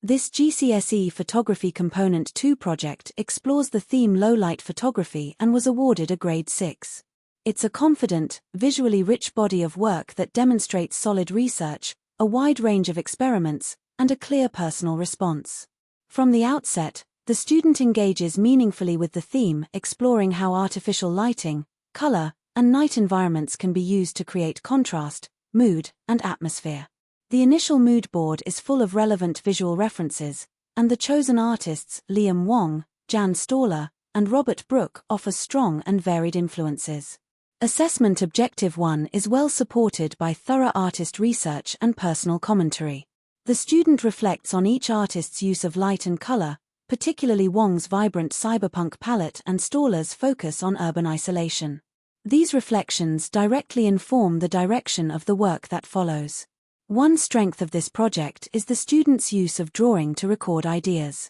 This GCSE Photography Component 2 project explores the theme low-light photography and was awarded a grade 6. It's a confident, visually rich body of work that demonstrates solid research, a wide range of experiments, and a clear personal response. From the outset, the student engages meaningfully with the theme, exploring how artificial lighting, color, and night environments can be used to create contrast, mood, and atmosphere. The initial mood board is full of relevant visual references, and the chosen artists, Liam Wong, Jan Stoller, and Robert Brook, offer strong and varied influences. Assessment Objective 1 is well supported by thorough artist research and personal commentary. The student reflects on each artist's use of light and color, particularly Wong's vibrant cyberpunk palette and Stoller's focus on urban isolation. These reflections directly inform the direction of the work that follows. One strength of this project is the student's use of drawing to record ideas.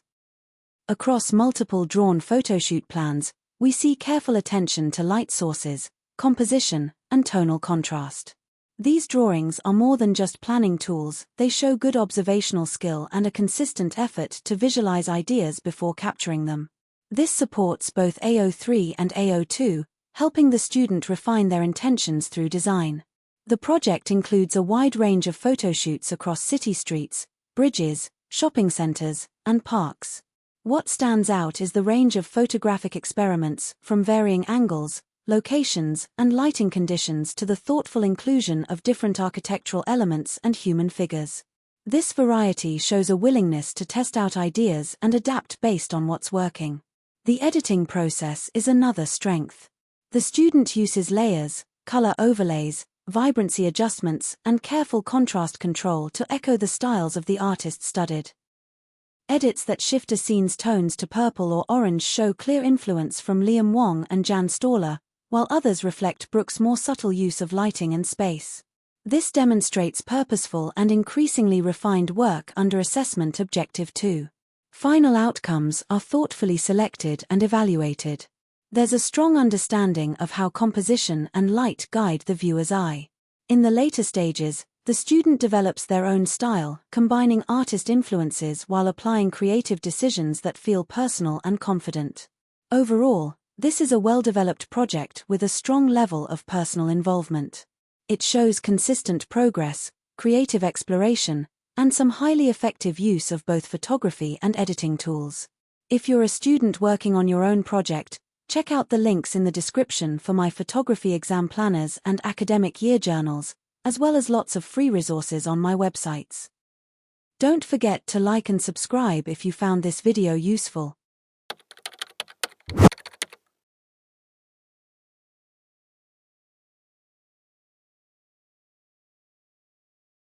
Across multiple drawn photoshoot plans, we see careful attention to light sources, composition, and tonal contrast. These drawings are more than just planning tools, they show good observational skill and a consistent effort to visualize ideas before capturing them. This supports both AO3 and AO2, helping the student refine their intentions through design. The project includes a wide range of photoshoots across city streets, bridges, shopping centers, and parks. What stands out is the range of photographic experiments, from varying angles, locations, and lighting conditions to the thoughtful inclusion of different architectural elements and human figures. This variety shows a willingness to test out ideas and adapt based on what's working. The editing process is another strength. The student uses layers, color overlays, vibrancy adjustments, and careful contrast control to echo the styles of the artist studied. Edits that shift a scene's tones to purple or orange show clear influence from Liam Wong and Jan Stoller, while others reflect Brook's more subtle use of lighting and space. This demonstrates purposeful and increasingly refined work under Assessment Objective 2. Final outcomes are thoughtfully selected and evaluated. There's a strong understanding of how composition and light guide the viewer's eye. In the later stages, the student develops their own style, combining artist influences while applying creative decisions that feel personal and confident. Overall, this is a well-developed project with a strong level of personal involvement. It shows consistent progress, creative exploration, and some highly effective use of both photography and editing tools. If you're a student working on your own project, check out the links in the description for my photography exam planners and academic year journals, as well as lots of free resources on my websites. Don't forget to like and subscribe if you found this video useful.